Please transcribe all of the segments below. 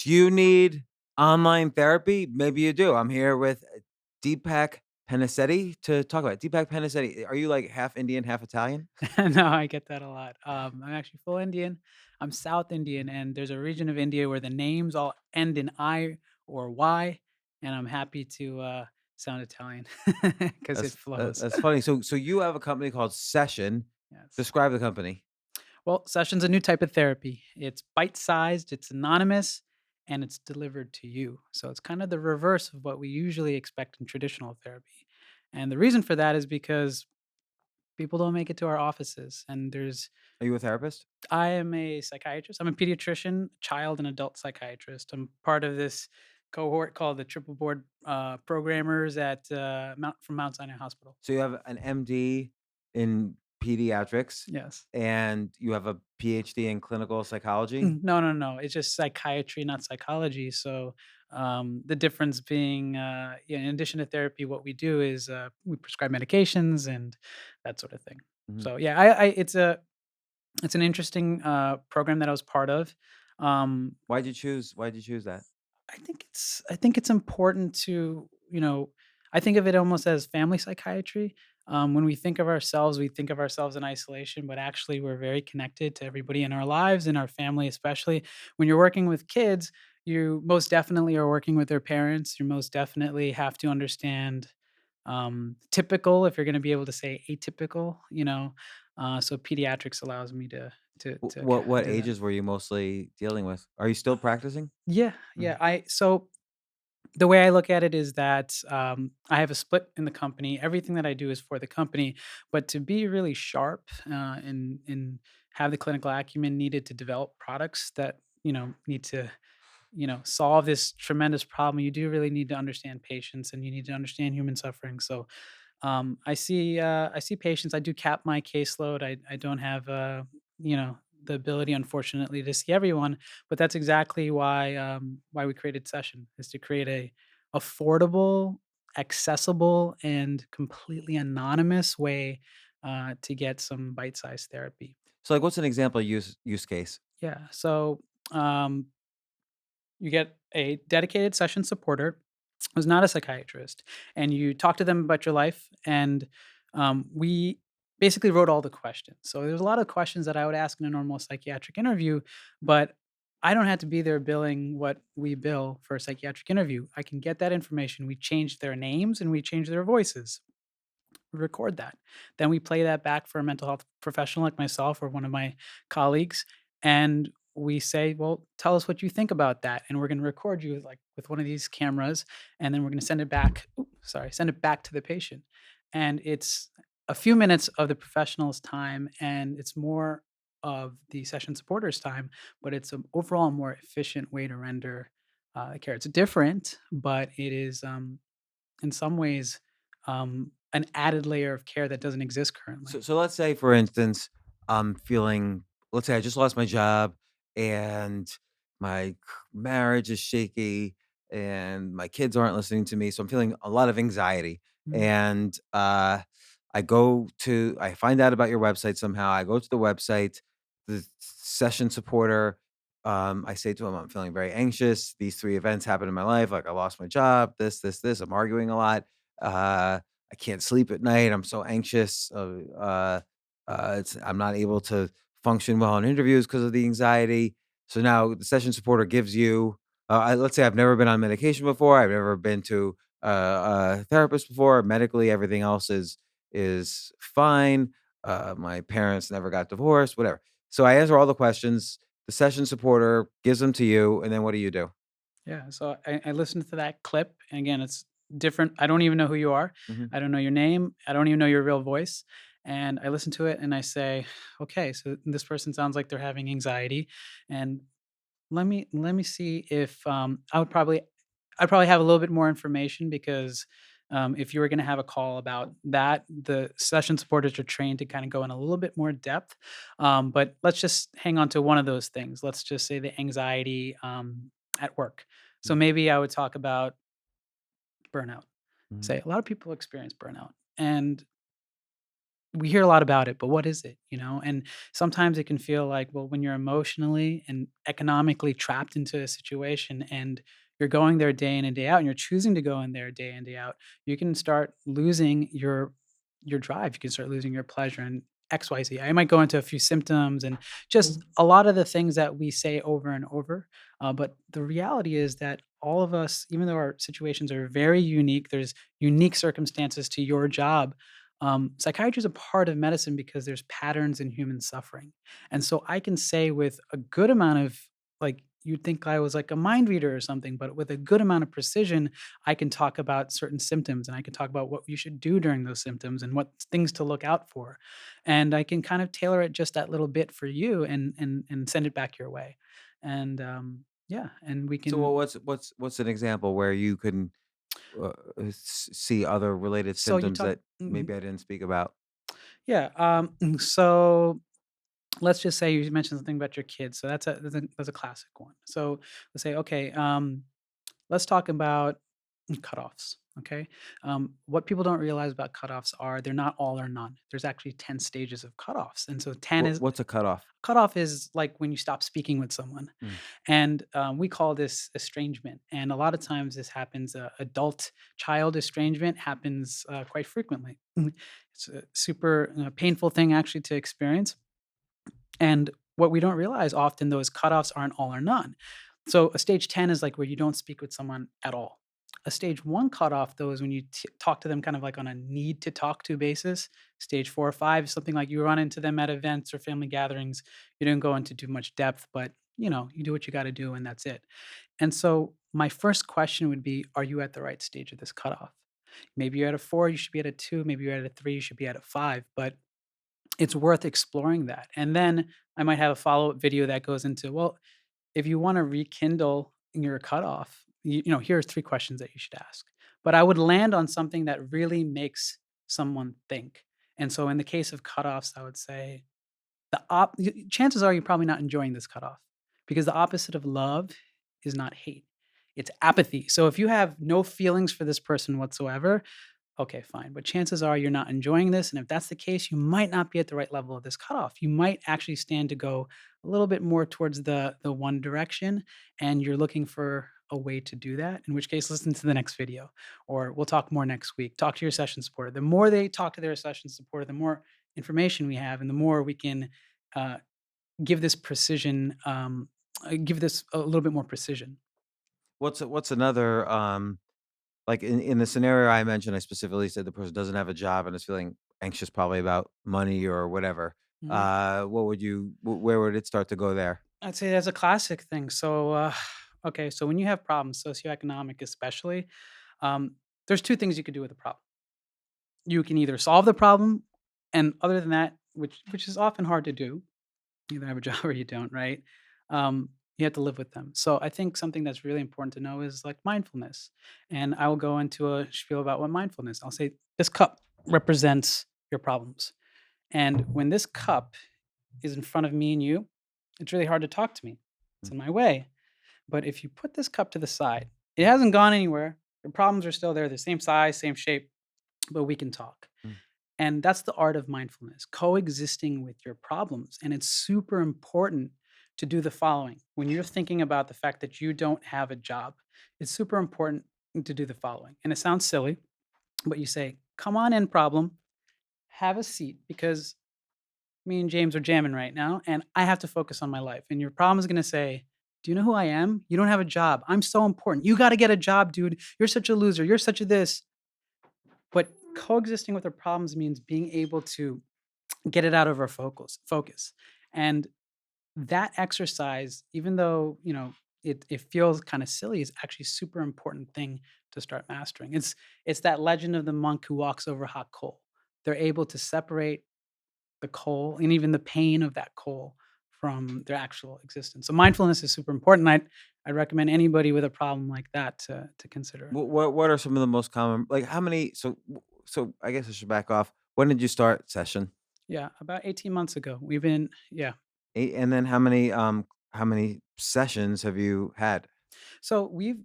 Do you need online therapy? Maybe you do. I'm here with Deepak Penesetti to talk about it. Deepak Penesetti, are you like half Indian, half Italian? No, I get that a lot. I'm actually full Indian. I'm South Indian, and there's a region of India where the names all end in I or Y, and I'm happy to sound Italian because it flows. That's funny. So you have a company called Session. Yes. Describe the company. Well, session's a new type of therapy. It's bite-sized, it's anonymous, and it's delivered to you. So it's kind of the reverse of what we usually expect in traditional therapy. And the reason for that is because people don't make it to our offices, and there's Are you a therapist? I am a psychiatrist. I'm a pediatrician, child and adult psychiatrist. I'm part of this cohort called the Triple Board Programmers at Mount Sinai Hospital. So you have an MD in pediatrics Yes. and you have a PhD in clinical psychology. No, no, no. It's just psychiatry, not psychology. So the difference being, in addition to therapy, what we do is we prescribe medications and that sort of thing. Mhm. So yeah, it's an interesting program that I was part of. Um, Why'd you choose that? I think it's important to, I think of it almost as family psychiatry. When we think of ourselves, we think of ourselves in isolation, but actually we're very connected to everybody in our lives, in our family, especially when you're working with kids, you most definitely are working with their parents. You most definitely have to understand typical if you're going to be able to say atypical, so pediatrics allows me to What do that. ages were you mostly dealing with? Are you still practicing? Yeah, yeah. Mhm. So the way I look at it is that I have a split in the company. Everything that I do is for the company, but to be really sharp and have the clinical acumen needed to develop products that need to solve this tremendous problem, you do really need to understand patients and you need to understand human suffering. So I see patients. I do cap my caseload. I don't have the ability, unfortunately, to see everyone, but that's exactly why we created Session is to create a affordable, accessible, and completely anonymous way to get some bite-sized therapy. So, like, what's an example use case? Yeah. So um, you get a dedicated session supporter who's not a psychiatrist, and you talk to them about your life. And we basically wrote all the questions. So there's a lot of questions that I would ask in a normal psychiatric interview, but I don't have to be there billing what we bill for a psychiatric interview. I can get that information. We change their names and we change their voices, record that. Then we play that back for a mental health professional like myself or one of my colleagues, and we say, "Well, tell us what you think about that." And we're going to record you like with one of these cameras, and then we're going to send it back. Send it back to the patient, and it's a few minutes of the professional's time, and it's more of the session supporter's time, but it's an overall more efficient way to render care. It's different, but it is in some ways, an added layer of care that doesn't exist currently. So let's say, for instance, I'm feeling. Let's say I just lost my job, and my marriage is shaky, and my kids aren't listening to me. So I'm feeling a lot of anxiety, Mm, and I find out about your website somehow. I go to the website, the session supporter. I say to him, I'm feeling very anxious. These three events happened in my life. Like I lost my job. This. I'm arguing a lot. I can't sleep at night. I'm so anxious. I'm not able to function well in interviews because of the anxiety. So now the session supporter gives you. Let's say I've never been on medication before. I've never been to a therapist before. Medically, everything else is fine. My parents never got divorced. Whatever. So I answer all the questions. The session supporter gives them to you, and then what do you do? yeah, so I listened to that clip, and again, it's different. I don't even know who you are. Mhm. I don't know your name. I don't even know your real voice. And I listen to it and I say, "Okay, so this person sounds like they're having anxiety, and let me see if I'd probably have a little bit more information because if you were going to have a call about that, the session supporters are trained to kind of go in a little bit more depth. But let's just hang on to one of those things. Let's just say the anxiety at work. So Mhm. maybe I would talk about burnout. Mhm. Say a lot of people experience burnout, and we hear a lot about it, but what is it, you know? And sometimes it can feel like, well, when you're emotionally and economically trapped into a situation and you're going there day in and day out and you're choosing to go in there day in, day out, you can start losing your drive. You can start losing your pleasure and XYZ. I might go into a few symptoms and just a lot of the things that we say over and over. But the reality is that all of us, even though our situations are very unique, there's unique circumstances to your job. Psychiatry is a part of medicine because there's patterns in human suffering. And so I can say with a good amount of, like, you'd think I was like a mind reader or something, but with a good amount of precision, I can talk about certain symptoms and I can talk about what you should do during those symptoms and what things to look out for. And I can kind of tailor it just that little bit for you and send it back your way. And yeah, and we So can. what's an example where you can see other related So you symptoms talk. that maybe I didn't speak about? Yeah. So let's just say you mentioned something about your kids. So that's a classic one. So let's say, okay, let's talk about cutoffs. Okay. What people don't realize about cutoffs are they're not all or none. There's actually 10 stages of cutoffs. And so 10 is What's a cutoff? cutoff is like when you stop speaking with someone. Mm. And we call this estrangement. And a lot of times this happens, adult child estrangement happens quite frequently. It's a super painful thing actually to experience, and what we don't realize often, those cutoffs aren't all or none. So a stage 10 is like where you don't speak with someone at all. A stage 1 cutoff, though, is when you talk to them kind of like on a need to talk to basis. Stage 4 or 5 is something like you run into them at events or family gatherings. You don't go into too much depth, but you do what you got to do and that's it. And so my first question would be, are you at the right stage of this cutoff? Maybe you're at a 4, you should be at a 2. Maybe you're at a 3, you should be at a 5. But it's worth exploring that. And then I might have a follow-up video that goes into, well, if you wanna rekindle your cutoff, here are 3 questions that you should ask. But I would land on something that really makes someone think. And so in the case of cutoffs, I would say chances are you're probably not enjoying this cutoff because the opposite of love is not hate. It's apathy. So if you have no feelings for this person whatsoever, okay, fine. But chances are you're not enjoying this. And if that's the case, you might not be at the right level of this cutoff. You might actually stand to go a little bit more towards the one direction. And you're looking for a way to do that, in which case, listen to the next video, or we'll talk more next week. Talk to your session supporter. The more they talk to their session supporter, the more information we have, and the more we can uh, give this precision, give this a little bit more precision. What's another like in the scenario I mentioned, I specifically said the person doesn't have a job and is feeling anxious probably about money or whatever. Mhm. What would where would it start to go there? I'd say that's a classic thing. So, okay, so when you have problems, socioeconomic especially, um, there's two things you could do with a problem. You can either solve the problem, and other than that, which is often hard to do, you either have a job or you don't, right? You have to live with them. So I think something that's really important to know is like mindfulness. And I will go into a spiel about what mindfulness. I'll say this cup represents your problems. And when this cup is in front of me and you, it's really hard to talk to me. It's Mm, in my way. But if you put this cup to the side, it hasn't gone anywhere. The problems are still there, the same size, same shape, but we can talk. mm. And that's the art of mindfulness, coexisting with your problems. And it's super important to do the following. When you're thinking about the fact that you don't have a job, it's super important to do the following. And it sounds silly, but you say, come on in, problem, have a seat because me and James are jamming right now, and I have to focus on my life. And your problem is going to say, do you know who I am? You don't have a job. I'm so important. You got to get a job, dude. You're such a loser. You're such a this. But coexisting with our problems means being able to get it out of our focus. And that exercise, even though, it feels kind of silly, is actually super important thing to start mastering. It's that legend of the monk who walks over hot coal. They're able to separate the coal and even the pain of that coal from their actual existence. So mindfulness is super important. I recommend anybody with a problem like that to consider. What are some of the most common like how many so I guess I should back off. When did you start session? Yeah, about 18 months ago, we've been yeah. And then how many sessions have you had? So we've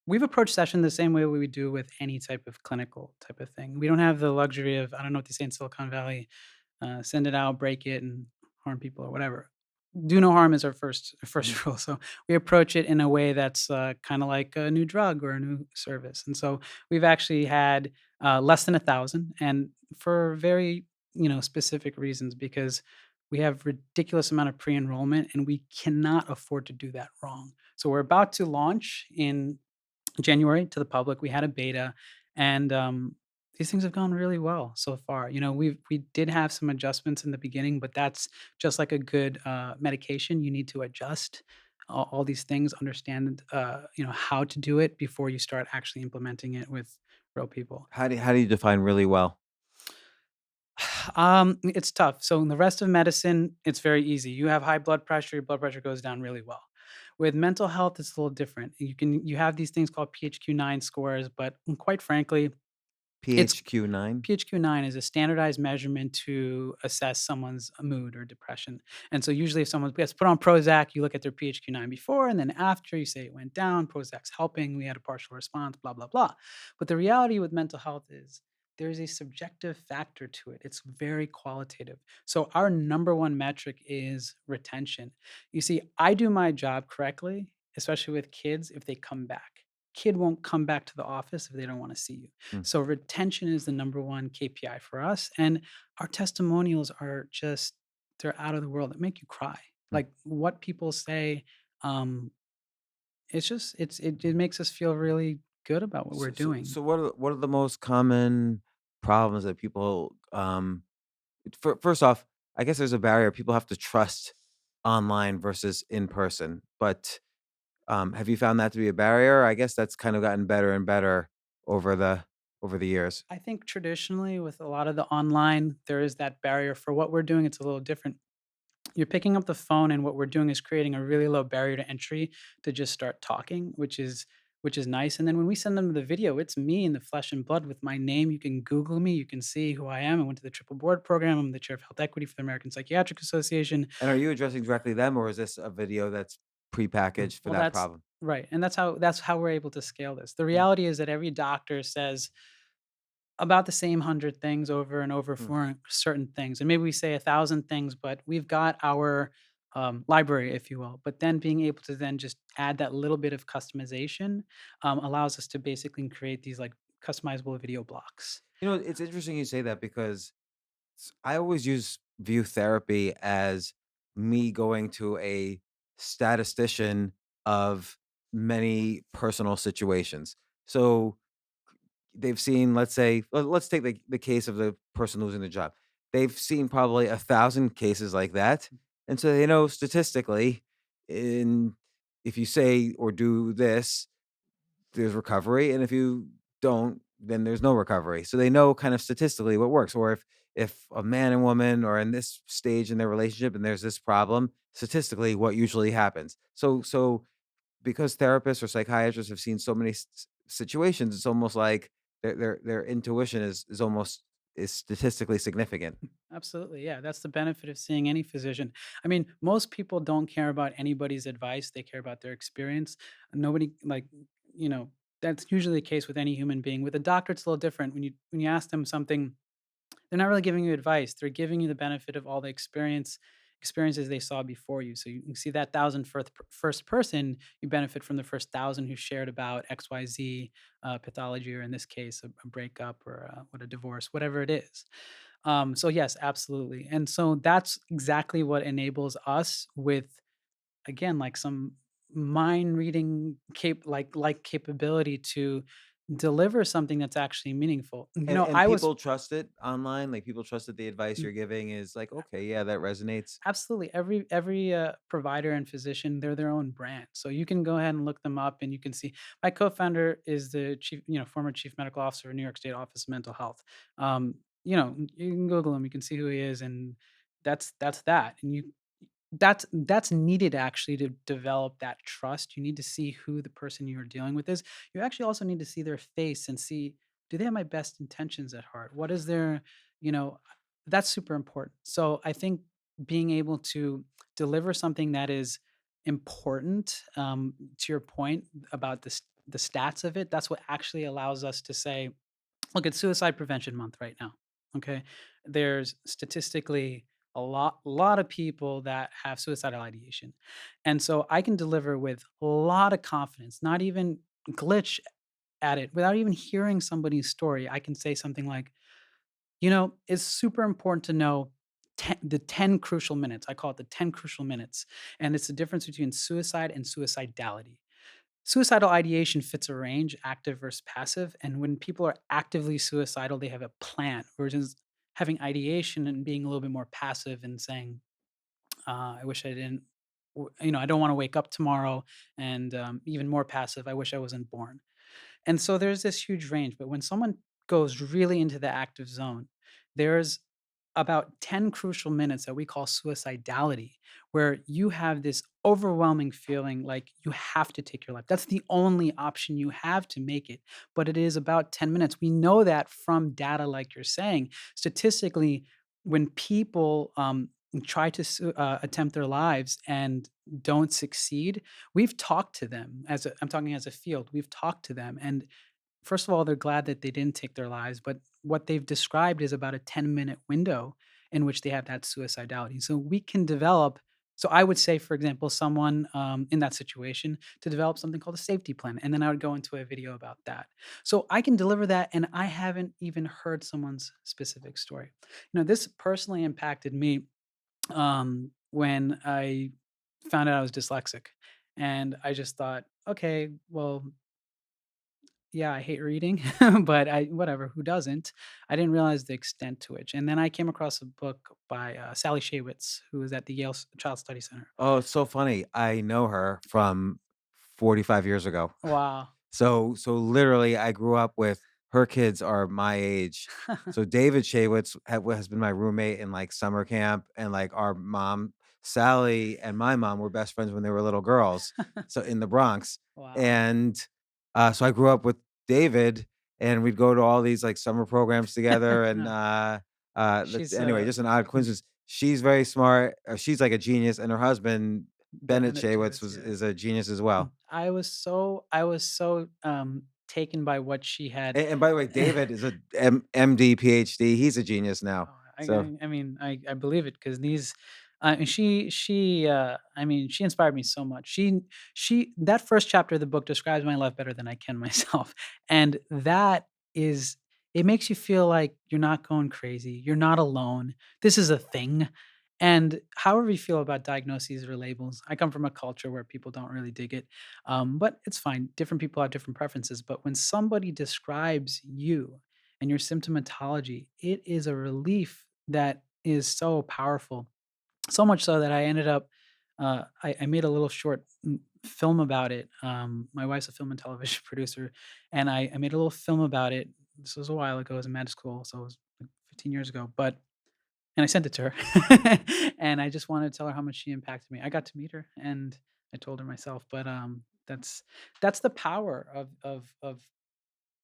We've approached session the same way we would do with any type of clinical type of thing. We don't have the luxury of, I don't know what they say in Silicon Valley, send it out, break it, and harm people or whatever. Do no harm is our Mhm. first rule. So we approach it in a way that's kind of like a new drug or a new service. And so we've actually had less than 1,000, and for very specific reasons because we have ridiculous amount of pre-enrollment and we cannot afford to do that wrong. So we're about to launch in January to the public. We had a beta, and these things have gone really well so far. We did have some adjustments in the beginning, but that's just like a good medication. You need to adjust all these things, understand how to do it before you start actually implementing it with real people. How do you define really well? It's tough. So in the rest of medicine, it's very easy. You have high blood pressure, your blood pressure goes down really well. With mental health, it's a little different. You have these things called PHQ-9 scores, but quite frankly, it's PHQ-9? PHQ-9 is a standardized measurement to assess someone's mood or depression. And so usually if someone gets put on Prozac, you look at their PHQ-9 before and then after, you say it went down, Prozac's helping, we had a partial response, blah, blah, blah. But the reality with mental health is there's a subjective factor to it. It's very qualitative. So our number one metric is retention. You see, I do my job correctly, especially with kids, if they come back. Kid won't come back to the office if they don't want to see you. Mm, So retention is the number one KPI for us, and our testimonials are just they're out of the world. That make you cry. mm. Like what people say, um, it's just it makes us feel really good about what we're doing. So what are the most common problems that people, first off, I guess there's a barrier. People have to trust online versus in person, but, have you found that to be a barrier? I guess that's kind of gotten better and better over the years. I think traditionally with a lot of the online, there is that barrier. For what we're doing, it's a little different. You're picking up the phone and what we're doing is creating a really low barrier to entry to just start talking, which is nice. And then when we send them the video, it's me in the flesh and blood with my name. You can Google me, you can see who I am. I went to the triple board program. I'm the chair of health equity for the American Psychiatric Association. And are you addressing directly them, or is this a video that's prepackaged for Well, that that's problem? right. And that's how we're able to scale this. The Mm, reality is that every doctor says about the same 100 things over and over mm. for certain things, and maybe we say 1,000 things, but we've got our, library, if you will, but then being able to then just add that little bit of customization, allows us to basically create these, like, customizable video blocks. It's interesting you say that because I always view therapy as me going to a statistician of many personal situations. So they've seen, let's say, let's take the case of the person losing the job. They've seen probably 1,000 cases like that, and so they know statistically, in if you say or do this, there's recovery, and if you don't, then there's no recovery. So they know kind of statistically what works. Or if a man and woman are in this stage in their relationship and there's this problem, statistically, what usually happens. So because therapists or psychiatrists have seen so many situations, it's almost like their intuition is statistically significant. Absolutely, yeah, that's the benefit of seeing any physician. I mean, most people don't care about anybody's advice, they care about their experience. Nobody like, you know, that's usually the case with any human being. With a doctor, it's a little different. When you ask them something, they're not really giving you advice. They're giving you the benefit of all the experiences they saw before you. So you see that thousand first person, you benefit from the first 1,000 who shared about XYZ pathology, or in this case, a breakup or what a divorce, whatever it is. So yes, absolutely. And so that's exactly what enables us with, again, like some mind reading capability to deliver something that's actually meaningful. And I was people trust it online. Like people trust that the advice you're giving is like, okay, yeah, that resonates. absolutely every provider and physician, they're their own brand. So you can go ahead and look them up, and you can see my co-founder is the former chief medical officer of New York State Office of Mental Health. You can Google him, you can see who he is, and that's that. And that's needed actually to develop that trust. You need to see who the person you're dealing with is. You actually also need to see their face and see, do they have my best intentions at heart? What is their, you know, that's super important. So I think being able to deliver something that is important, to your point about this the stats of it, that's what actually allows us to say, look, it's Suicide Prevention Month right now. Okay, there's statistically a lot of people that have suicidal ideation, and so I can deliver with a lot of confidence, not even glitch at it without even hearing somebody's story. I can say something like, it's super important to know the 10 crucial minutes. I call it the 10 crucial minutes. And it's the difference between suicide and suicidality. Suicidal ideation fits a range, active versus passive. And when people are actively suicidal, they have a plan, versus having ideation and being a little bit more passive and saying, I wish I didn't, I don't want to wake up tomorrow. And even more passive, I wish I wasn't born. And so there's this huge range, but when someone goes really into the active zone, there's about 10 crucial minutes that we call suicidality, where you have this overwhelming feeling like you have to take your life. That's the only option you have to make it. But it is about 10 minutes. We know that from data, like you're saying. Statistically, when people try to attempt their lives and don't succeed, we've talked to them I'm talking as a field, we've talked to them, and first of all, they're glad that they didn't take their lives, but what they've described is about a 10-minute window in which they have that suicidality. So we can develop, so I would say, for example, someone in that situation to develop something called a safety plan. And then I would go into a video about that. So I can deliver that, and I haven't even heard someone's specific story. This personally impacted me when I found out I was dyslexic. And I just thought, okay, well, yeah, I hate reading, but I whatever, who doesn't? I didn't realize the extent to which, and then I came across a book by, Sally Shaywitz, who is at the Yale Child Study Center. Oh, it's so funny. I know her from 45 years ago. Wow. So literally, I grew up with her kids are my age. So David Shaywitz has been my roommate in, like, summer camp, and, like, our mom, Sally, and my mom were best friends when they were little girls, so in the Bronx, Wow. and, so I grew up with David, and we'd go to all these, like, summer programs together, and, that's She's, anyway, just an odd coincidence. She's very smart, she's like a genius, and her husband, Bennett Bennett Shaywitz, Shaywitz, yeah. is a genius as well. I was so, taken by what she had. And by the way, David is a MD, PhD. He's a genius now. Oh, So I mean, I believe it because these, and I mean, she inspired me so much. She that first chapter of the book describes my life better than I can myself, and that is, it makes you feel like you're not going crazy, you're not alone. This is a thing, and however you feel about diagnoses or labels, I come from a culture where people don't really dig it, but it's fine. Different people have different preferences, but when somebody describes you and your symptomatology, it is a relief that is so powerful. So much so that I ended up, I made a little short film about it. My wife's a film and television producer, and I made a little film about it. This was a while ago. I was in med school, so it was like 15 years ago. But and I sent it to her, and I just wanted to tell her how much she impacted me. I got to meet her, and I told her myself. But that's the power of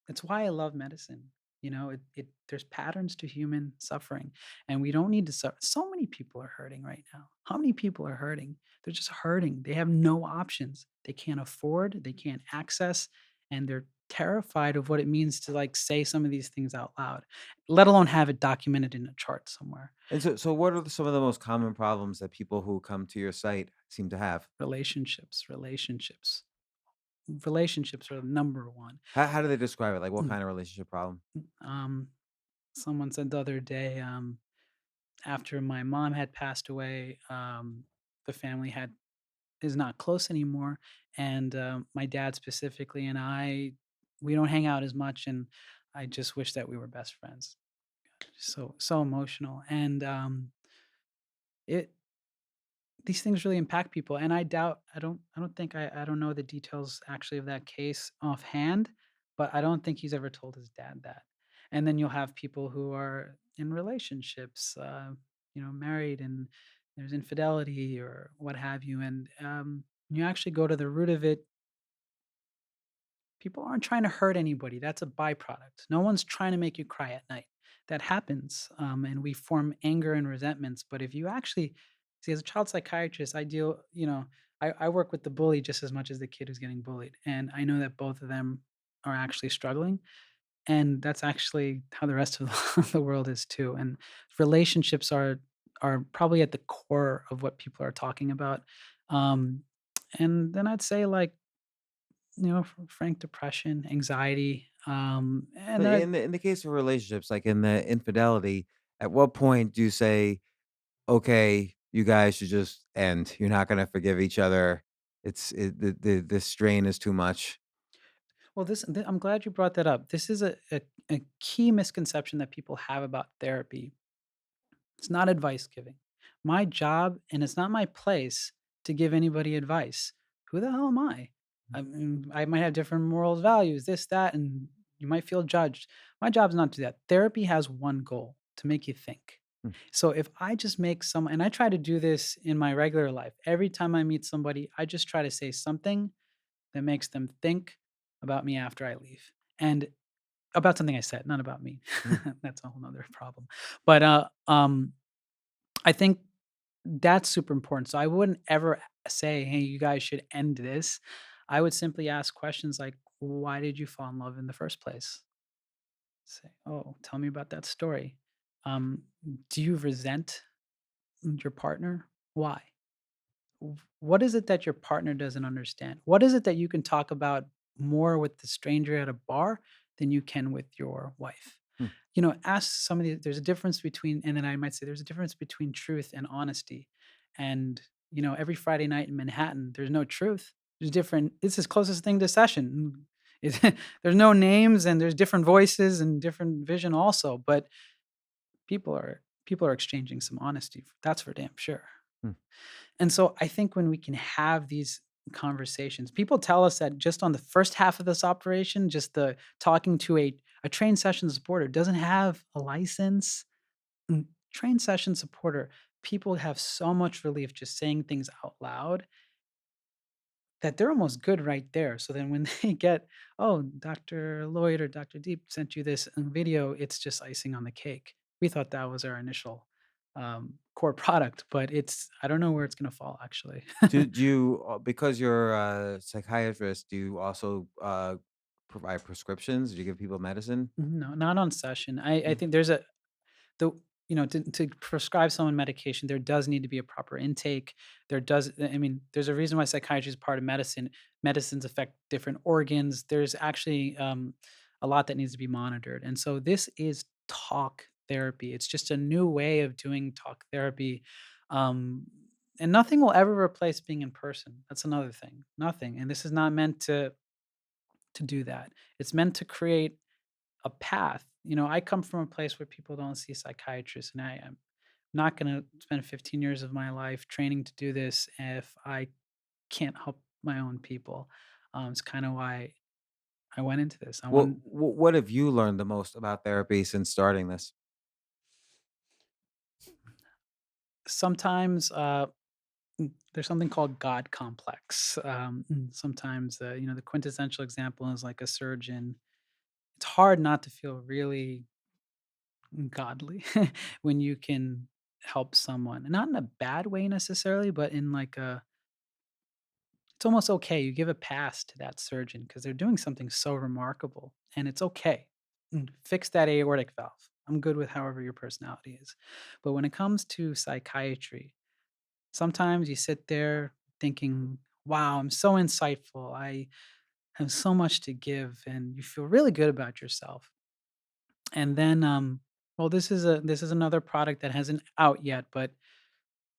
it's why I love medicine. It there's patterns to human suffering, and we don't need to suffer. So many people are hurting right now. How many people are hurting? They're just hurting. They have no options. They can't afford, they can't access, and they're terrified of what it means to like say some of these things out loud, let alone have it documented in a chart somewhere. so what are some of the most common problems that people who come to your site seem to have? Relationships are number one. How do they describe it? Like, what kind of relationship problem? Um, Someone said the other day, after my mom had passed away, the family had is not close anymore, and my dad specifically and I, we don't hang out as much, and I just wish that we were best friends. So emotional, and it these things really impact people, and I don't know the details actually of that case offhand, but I don't think he's ever told his dad that. And then you'll have people who are in relationships, married, and there's infidelity or what have you, and, you actually go to the root of it. People aren't trying to hurt anybody, that's a byproduct. No one's trying to make you cry at night. That happens, and we form anger and resentments, but if you actually see, as a child psychiatrist, I deal, I work with the bully just as much as the kid who's getting bullied, and I know that both of them are actually struggling, and that's actually how the rest of the world is too, and relationships are probably at the core of what people are talking about, um, and then I'd say, like, frank depression, anxiety, and But then in the case of relationships, like in the infidelity, at what point do you say, "Okay, you guys should just end. You're not gonna forgive each other. The strain is too much." well, I'm glad you brought that up. This is a key misconception that people have about therapy. It's not advice giving. My job, and it's not my place to give anybody advice. Who the hell am I? I mean, I might have different morals, values, this, that, and you might feel judged. My job is not to do that. Therapy has one goal, to make you think. Hmm, So if I just make some, and I try to do this in my regular life, every time I meet somebody, I just try to say something that makes them think about me after I leave. And about something I said, not about me. mhm. That's a whole nother problem. But I think that's super important. So I wouldn't ever say, "Hey, you guys should end this." I would simply ask questions like, "Why did you fall in love in the first place?" Say, "Oh, tell me about that story." Um, "Do you resent your partner? Why? What is it that your partner doesn't understand? What is it that you can talk about more with the stranger at a bar than you can with your wife?" Hmm. Ask some of the there's a difference between, and then I might say there's a difference between truth and honesty. And, every Friday night in Manhattan, there's no truth. There's different, it's his closest thing to session. There's no names and there's different voices and different vision also, but people are exchanging some honesty. That's for damn sure. Hmm. And so I think when we can have these conversations, people tell us that just on the first half of this operation, just the talking to a trained session supporter doesn't have a license. Trained session supporter, people have so much relief just saying things out loud that they're almost good right there. So then when they get, oh, Dr. Lloyd or Dr. Deep sent you this video, it's just icing on the cake. We thought that was our initial core product, but I don't know where it's going to fall actually. Do you, because you're a psychiatrist, do you also, provide prescriptions? Do you give people medicine? No, not on session. I Mm, think there's the to prescribe someone medication, there does need to be a proper intake. I mean, there's a reason why psychiatry is part of medicine. Medicines affect different organs. There's actually a lot that needs to be monitored. And so this is talk therapy. It's just a new way of doing talk therapy. Um, and nothing will ever replace being in person. That's another thing. Nothing. And this is not meant to do that. It's meant to create a path. I come from a place where people don't see psychiatrists, and I am not going to spend 15 years of my life training to do this if I can't help my own people. It's kind of why I went into this. I want what have you learned the most about therapy since starting this? sometimes there's something called God complex. Sometimes, the quintessential example is like a surgeon. It's hard not to feel really godly when you can help someone, not in a bad way necessarily, but in like it's almost okay. You give a pass to that surgeon because they're doing something so remarkable, and it's okay. Fix that aortic valve. I'm good with however your personality is. But when it comes to psychiatry, sometimes you sit there thinking, wow, I'm so insightful. I have so much to give, and you feel really good about yourself. And then, well, this is another product that hasn't out yet, but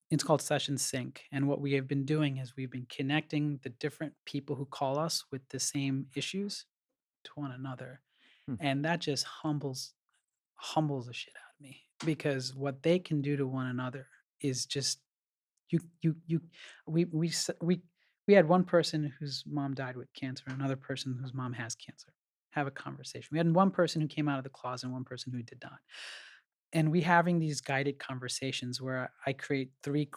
it's called Session Sync. And what we have been doing is we've been connecting the different people who call us with the same issues to one another. Hmm. And that just humbles the shit out of me because what they can do to one another is just you we had one person whose mom died with cancer, another person whose mom has cancer. Have a conversation. We had one person who came out of the closet and one person who did not. And we having these guided conversations where I create 3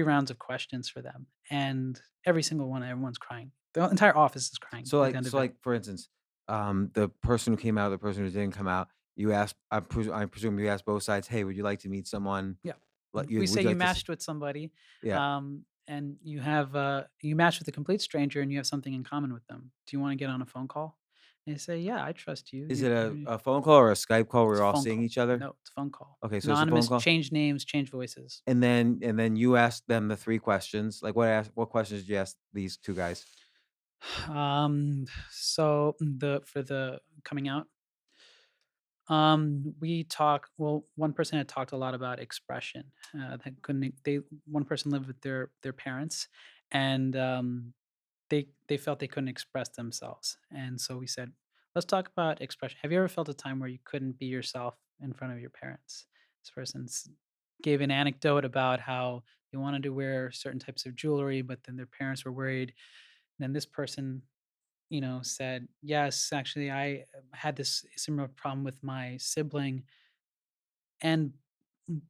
rounds of questions for them, and every single one, everyone's crying. The entire office is crying at the end of it. For instance, the person who came out, the person who didn't come out, you asked, I presume you asked both sides, "Hey, would you like to meet someone? Yeah. Like, you We say would you you like to s" matched with somebody, Yeah. and you match with a complete stranger and you have something in common with them. Do you want to get on a phone call? And they say, yeah, I trust you. Is it a phone call or a Skype call where It's we're a all phone seeing call. each other? No, it's a phone call. Okay, so it's a phone Anonymous, call? change names, change voices. And then you ask them the 3 questions. Like, what questions did you ask these 2 guys? So the for the coming out, we talk. Well, one person had talked a lot about expression. That couldn't they? One person lived with their parents, and they felt they couldn't express themselves, and so we said, let's talk about expression. Have you ever felt a time where you couldn't be yourself in front of your parents? This person gave an anecdote about how they wanted to wear certain types of jewelry, but then their parents were worried. And then this person, said, yes, actually, I had this similar problem with my sibling, and mm,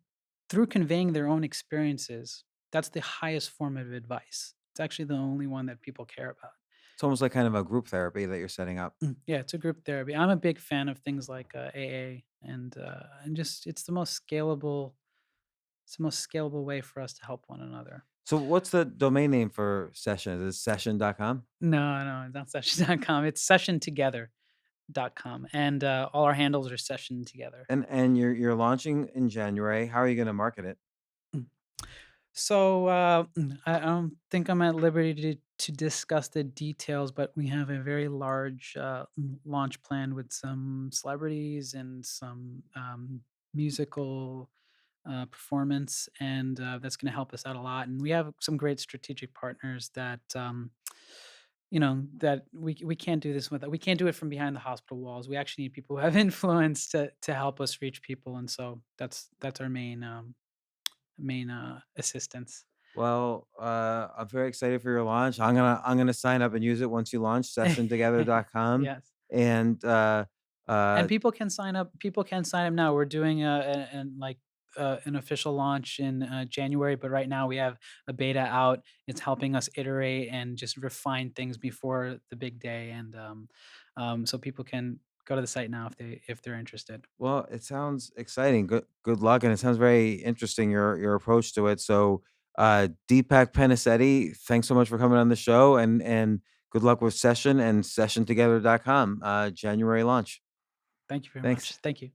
through conveying their own experiences, that's the highest form of advice. It's actually the only one that people care about. It's almost like kind of a group therapy that you're setting up. Yeah, it's a group therapy. I'm a big fan of things like AA, and just it's the most scalable way for us to help one another. So what's the domain name for Session? Is it session.com? No, no, it's not session.com. It's sessiontogether.com. And all our handles are session together. And you're launching in January. How are you gonna market it? Mm. So I don't think I'm at liberty to discuss the details, but we have a very large launch plan with some celebrities and some musical performance, and that's going to help us out a lot. And we have some great strategic partners that that we can't do this with. We can't do it from behind the hospital walls. We actually need people who have influence to help us reach people, and so that's our main assistance. Well, I'm very excited for your launch. I'm gonna sign up and use it once you launch sessiontogether.com. Yes. And And uh, people can sign up now. We're doing an official launch in January, but right now we have a beta out. It's helping us iterate and just refine things before the big day, and so people can go to the site now if they're interested. well, it sounds exciting. Good luck, and it sounds very interesting your approach to it. So, Deepak Penesetti, thanks so much for coming on the show, and good luck with Session and sessiontogether.com. January launch. Thank you very Thanks. much. Thank you.